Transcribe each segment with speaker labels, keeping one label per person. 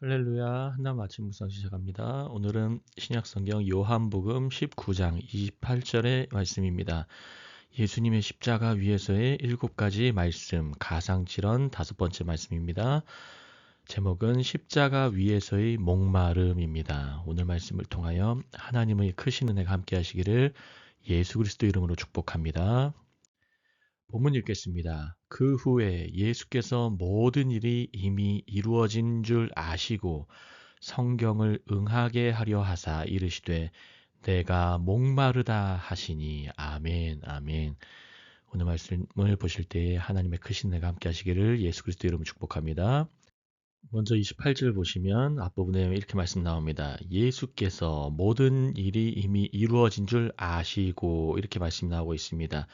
Speaker 1: 할렐루야, 한나님 아침 묵상 시작합니다. 오늘은 신약성경 요한복음 19장 28절의 말씀입니다. 예수님의 십자가 위에서의 7가지 말씀, 가상칠언 5번째 말씀입니다. 제목은 십자가 위에서의 목마름입니다. 오늘 말씀을 통하여 하나님의 크신 은혜가 함께 하시기를 예수 그리스도 이름으로 축복합니다. 본문 읽겠습니다. 그 후에 예수께서 모든 일이 이미 이루어진 줄 아시고 성경을 응하게 하려 하사 이르시되 내가 목마르다 하시니. 아멘. 아멘. 오늘 말씀을 보실 때에 하나님의 크신 은혜가 함께 하시기를 예수 그리스도 이름으로 축복합니다. 먼저 28절 보시면 앞부분에 이렇게 말씀 나옵니다. 예수께서 모든 일이 이미 이루어진 줄 아시고, 이렇게 말씀이 나오고 있습니다.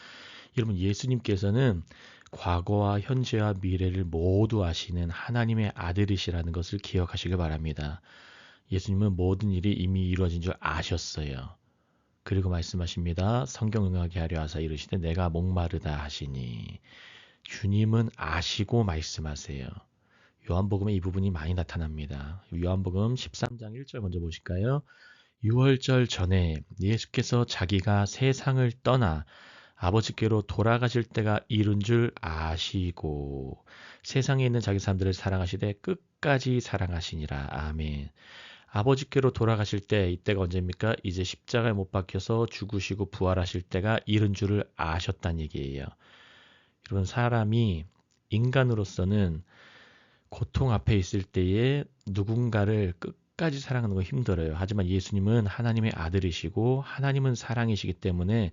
Speaker 1: 여러분, 예수님께서는 과거와 현재와 미래를 모두 아시는 하나님의 아들이시라는 것을 기억하시길 바랍니다. 예수님은 모든 일이 이미 이루어진 줄 아셨어요. 그리고 말씀하십니다. 성경 응하게 하려 하사 이르시되 내가 목마르다 하시니. 주님은 아시고 말씀하세요. 요한복음에 이 부분이 많이 나타납니다. 요한복음 13장 1절 먼저 보실까요? 유월절 전에 예수께서 자기가 세상을 떠나 아버지께로 돌아가실 때가 이른 줄 아시고 세상에 있는 자기 사람들을 사랑하시되 끝까지 사랑하시니라. 아멘. 아버지께로 돌아가실 때, 이때가 언제입니까? 이제 십자가에 못 박혀서 죽으시고 부활하실 때가 이른 줄을 아셨다는 얘기예요. 여러분, 사람이 인간으로서는 고통 앞에 있을 때에 누군가를 끝까지 사랑하는 거 힘들어요. 하지만 예수님은 하나님의 아들이시고 하나님은 사랑이시기 때문에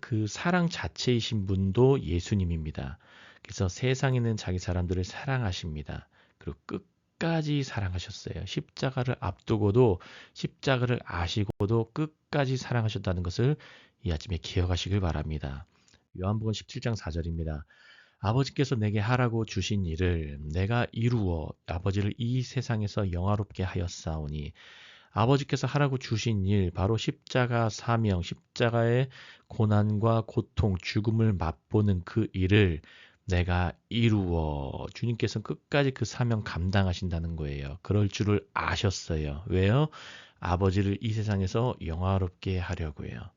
Speaker 1: 그 사랑 자체이신 분도 예수님입니다. 그래서 세상에 있는 자기 사람들을 사랑하십니다. 그리고 끝까지 사랑하셨어요. 십자가를 앞두고도, 십자가를 아시고도 끝까지 사랑하셨다는 것을 이 아침에 기억하시길 바랍니다. 요한복음 17장 4절입니다. 아버지께서 내게 하라고 주신 일을 내가 이루어 아버지를 이 세상에서 영화롭게 하였사오니. 아버지께서 하라고 주신 일, 바로 십자가 사명, 십자가의 고난과 고통, 죽음을 맛보는 그 일을 내가 이루어. 주님께서는 끝까지 그 사명 감당하신다는 거예요. 그럴 줄을 아셨어요. 왜요? 아버지를 이 세상에서 영화롭게 하려고요.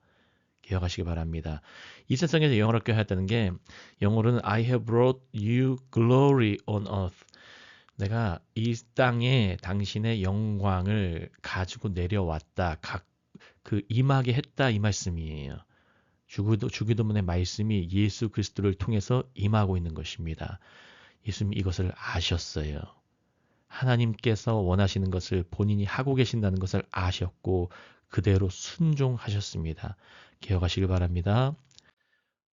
Speaker 1: 기억하시기 바랍니다. 이 세상에서 영화롭게 하였다는 게, 영어로는 I have brought you glory on earth. 내가 이 땅에 당신의 영광을 가지고 내려왔다. 그 임하게 했다, 이 말씀이에요. 주기도문의 말씀이 예수 그리스도를 통해서 임하고 있는 것입니다. 예수님이 이것을 아셨어요. 하나님께서 원하시는 것을 본인이 하고 계신다는 것을 아셨고 그대로 순종하셨습니다. 기억하시길 바랍니다.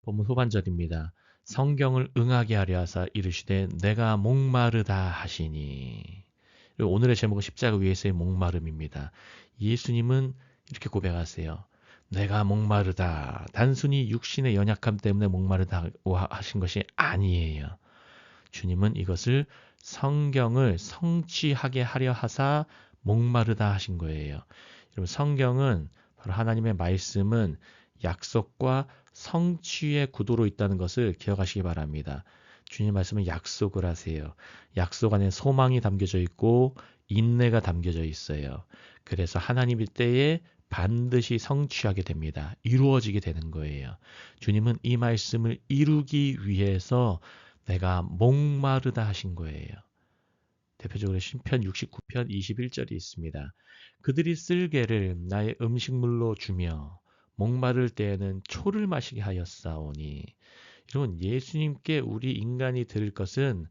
Speaker 1: 본문 후반절입니다. 성경을 응하게 하려 하사 이르시되 내가 목마르다 하시니. 오늘의 제목은 십자가 위에서의 목마름입니다. 예수님은 이렇게 고백하세요. 내가 목마르다. 단순히 육신의 연약함 때문에 목마르다고 하신 것이 아니에요. 주님은 이것을 성경을 성취하게 하려 하사 목마르다 하신 거예요. 여러분, 성경은, 바로 하나님의 말씀은 약속과 성취의 구도로 있다는 것을 기억하시기 바랍니다. 주님 말씀은 약속을 하세요. 약속 안에 소망이 담겨져 있고 인내가 담겨져 있어요. 그래서 하나님의 때에 반드시 성취하게 됩니다. 이루어지게 되는 거예요. 주님은 이 말씀을 이루기 위해서 내가 목마르다 하신 거예요. 대표적으로 시편 69편 21절이 있습니다. 그들이 쓸개를 나의 음식물로 주며 목마를 때에는 초를 마시게 하였사오니. 여러분, 예수님께 우리 인간이 드릴 것은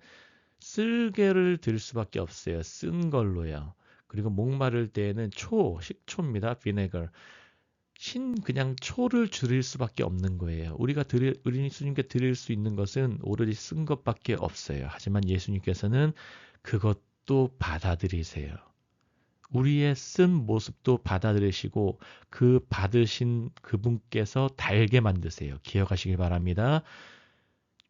Speaker 1: 쓸개를 드릴 수밖에 없어요. 쓴 걸로요. 그리고 목마를 때에는 식초입니다. 비네거. 그냥 초를 드릴 수밖에 없는 거예요. 우리 예수님께 드릴 수 있는 것은 오로지 쓴 것밖에 없어요. 하지만 예수님께서는 그것도 받아들이세요. 우리의 쓴 모습도 받아들이시고 그 받으신 그분께서 달게 만드세요. 기억하시길 바랍니다.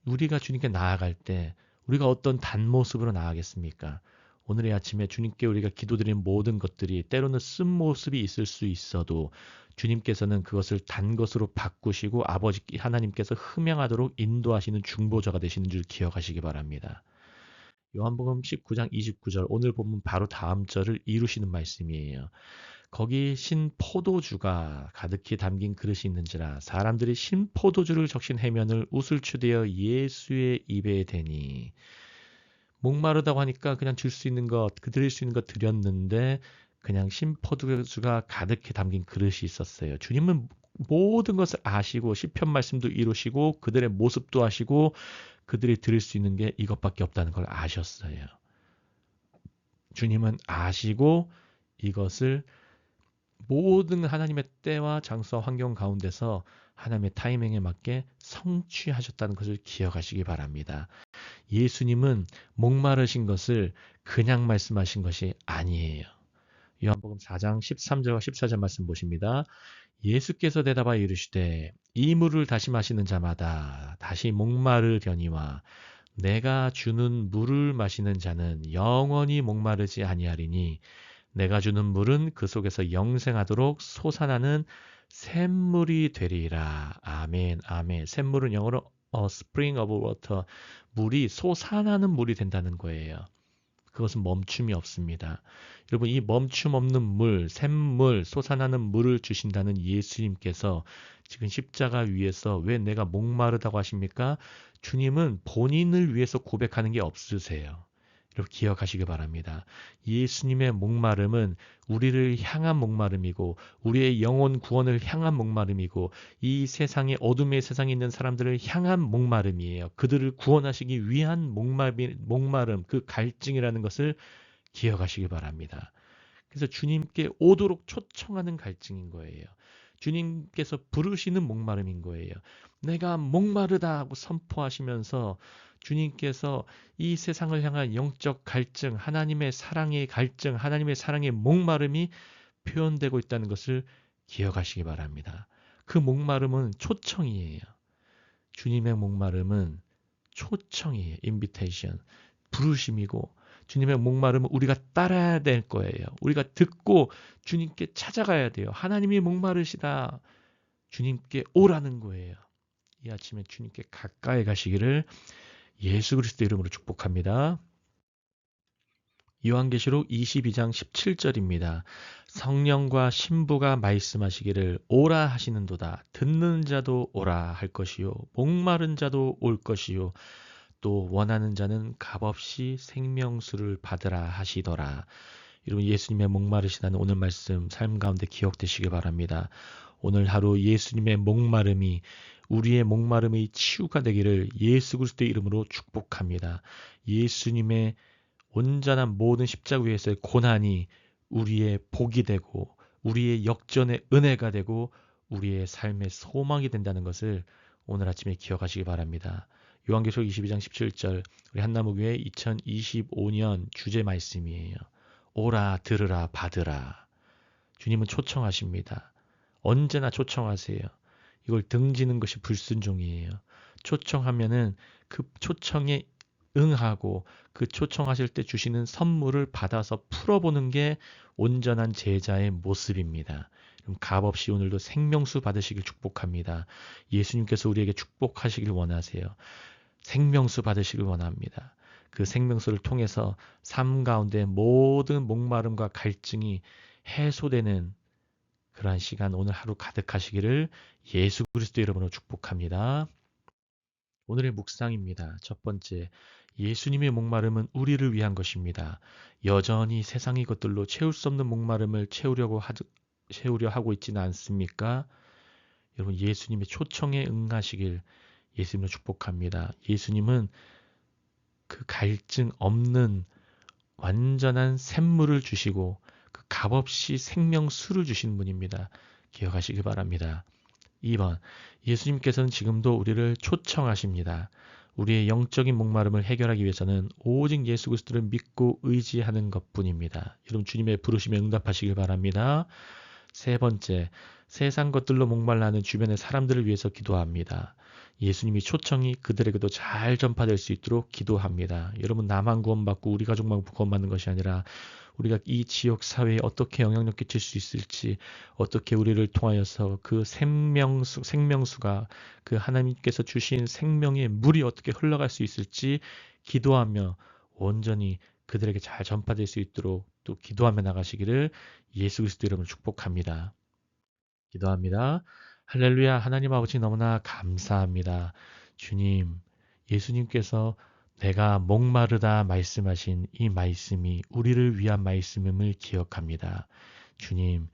Speaker 1: 우리가 주님께 나아갈 때 우리가 어떤 단모습으로 나아가겠습니까? 오늘의 아침에 주님께 우리가 기도드린 모든 것들이 때로는 쓴 모습이 있을 수 있어도 주님께서는 그것을 단 것으로 바꾸시고 아버지 하나님께서 흠양하도록 인도하시는 중보자가 되시는 줄 기억하시기 바랍니다. 요한복음 19장 29절 오늘 보면 바로 다음 절을 이루시는 말씀이에요. 거기 신 포도주가 가득히 담긴 그릇이 있는지라 사람들이 신 포도주를 적신 해면을 우슬추되어 예수의 입에 대니. 목마르다고 하니까 그냥 줄 수 있는 것, 드릴 수 있는 것 드렸는데 그냥 신 포도주가 가득히 담긴 그릇이 있었어요. 주님은 모든 것을 아시고 시편 말씀도 이루시고 그들의 모습도 아시고 그들이 드릴 수 있는 게 이것밖에 없다는 걸 아셨어요. 주님은 아시고 이것을 모든 하나님의 때와 장소와 환경 가운데서 하나님의 타이밍에 맞게 성취하셨다는 것을 기억하시기 바랍니다. 예수님은 목마르신 것을 그냥 말씀하신 것이 아니에요. 요한복음 4장 13절과 14절 말씀 보십니다. 예수께서 대답하여 이르시되 이 물을 다시 마시는 자마다 다시 목마르려니와 내가 주는 물을 마시는 자는 영원히 목마르지 아니하리니 내가 주는 물은 그 속에서 영생하도록 솟아나는 샘물이 되리라. 아멘, 아멘. 샘물은 영어로 spring of water, 물이 솟아나는 물이 된다는 거예요. 그것은 멈춤이 없습니다. 여러분, 이 멈춤 없는 물, 샘물, 솟아나는 물을 주신다는 예수님께서 지금 십자가 위에서 왜 내가 목마르다고 하십니까? 주님은 본인을 위해서 고백하는 게 없으세요. 여러분 기억하시기 바랍니다. 예수님의 목마름은 우리를 향한 목마름이고 우리의 영혼 구원을 향한 목마름이고 이 세상에 어둠의 세상에 있는 사람들을 향한 목마름이에요. 그들을 구원하시기 위한 목마름, 그 갈증이라는 것을 기억하시기 바랍니다. 그래서 주님께 오도록 초청하는 갈증인 거예요. 주님께서 부르시는 목마름인 거예요. 내가 목마르다 하고 선포하시면서 주님께서 이 세상을 향한 영적 갈증, 하나님의 사랑의 갈증, 하나님의 사랑의 목마름이 표현되고 있다는 것을 기억하시기 바랍니다. 그 목마름은 초청이에요. 주님의 목마름은 초청이에요. 인비테이션, 부르심이고 주님의 목마름은 우리가 따라야 될 거예요. 우리가 듣고 주님께 찾아가야 돼요. 하나님이 목마르시다. 주님께 오라는 거예요. 이 아침에 주님께 가까이 가시기를 예수 그리스도 이름으로 축복합니다. 요한계시록 22장 17절입니다. 성령과 신부가 말씀하시기를 오라 하시는도다. 듣는 자도 오라 할 것이요 목마른 자도 올 것이요 또 원하는 자는 값없이 생명수를 받으라 하시더라. 여러분 예수님의 목마르시다는 오늘 말씀 삶 가운데 기억되시길 바랍니다. 오늘 하루 예수님의 목마름이 우리의 목마름의 치유가 되기를 예수 그리스도의 이름으로 축복합니다. 예수님의 온전한 모든 십자가 위에서의 고난이 우리의 복이 되고 우리의 역전의 은혜가 되고 우리의 삶의 소망이 된다는 것을 오늘 아침에 기억하시기 바랍니다. 요한계시록 22장 17절 우리 한나무교회 2025년 주제 말씀이에요. 오라 들으라 받으라. 주님은 초청하십니다. 언제나 초청하세요. 이걸 등지는 것이 불순종이에요. 초청하면은 그 초청에 응하고 그 초청하실 때 주시는 선물을 받아서 풀어보는 게 온전한 제자의 모습입니다. 값없이 오늘도 생명수 받으시길 축복합니다. 예수님께서 우리에게 축복하시길 원하세요. 생명수 받으시길 원합니다. 그 생명수를 통해서 삶 가운데 모든 목마름과 갈증이 해소되는 그러한 시간 오늘 하루 가득하시기를 예수 그리스도 이름으로 축복합니다. 오늘의 묵상입니다. 첫 번째, 예수님의 목마름은 우리를 위한 것입니다. 여전히 세상의 것들로 채울 수 없는 목마름을 채우려 하고 있지는 않습니까? 여러분 예수님의 초청에 응하시길 예수님을 축복합니다. 예수님은 그 갈증 없는 완전한 샘물을 주시고 그 값없이 생명수를 주신 분입니다. 기억하시기 바랍니다. 2번, 예수님께서는 지금도 우리를 초청하십니다. 우리의 영적인 목마름을 해결하기 위해서는 오직 예수 그리스도를 믿고 의지하는 것뿐입니다. 여러분 주님의 부르심에 응답하시길 바랍니다. 세 번째, 세상 것들로 목말라하는 주변의 사람들을 위해서 기도합니다. 예수님이 초청이 그들에게도 잘 전파될 수 있도록 기도합니다. 여러분 나만 구원받고 우리 가족만 구원받는 것이 아니라 우리가 이 지역 사회에 어떻게 영향력 끼칠 수 있을지 어떻게 우리를 통하여서 그 생명수가 그 하나님께서 주신 생명의 물이 어떻게 흘러갈 수 있을지 기도하며 온전히 그들에게 잘 전파될 수 있도록 또 기도하며 나가시기를 예수 그리스도 이름으로 축복합니다. 기도합니다. 할렐루야. 하나님 아버지 너무나 감사합니다. 주님, 예수님께서 내가 목마르다 말씀하신 이 말씀이 우리를 위한 말씀임을 기억합니다. 주님,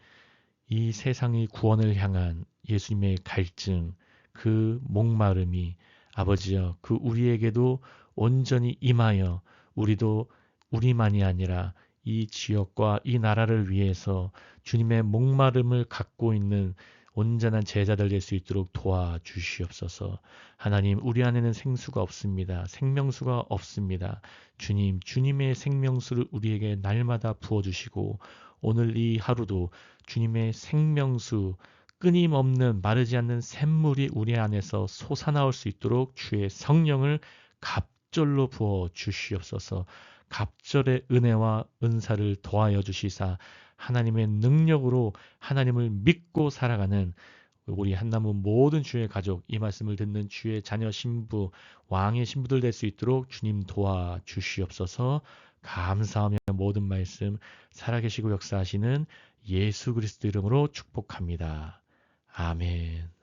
Speaker 1: 이 세상의 구원을 향한 예수님의 갈증, 그 목마름이 아버지여 그 우리에게도 온전히 임하여 우리도 우리만이 아니라 이 지역과 이 나라를 위해서 주님의 목마름을 갖고 있는 온전한 제자들 될 수 있도록 도와주시옵소서. 하나님, 우리 안에는 생수가 없습니다. 생명수가 없습니다. 주님, 주님의 생명수를 우리에게 날마다 부어주시고 오늘 이 하루도 주님의 생명수, 끊임없는 마르지 않는 샘물이 우리 안에서 솟아나올 수 있도록 주의 성령을 갑절로 부어 주시옵소서. 갑절의 은혜와 은사를 더하여 주시사 하나님의 능력으로 하나님을 믿고 살아가는 우리 한나무 모든 주의 가족, 이 말씀을 듣는 주의 자녀 신부, 왕의 신부들 될 수 있도록 주님 도와주시옵소서. 감사하며 모든 말씀 살아계시고 역사하시는 예수 그리스도 이름으로 축복합니다. 아멘.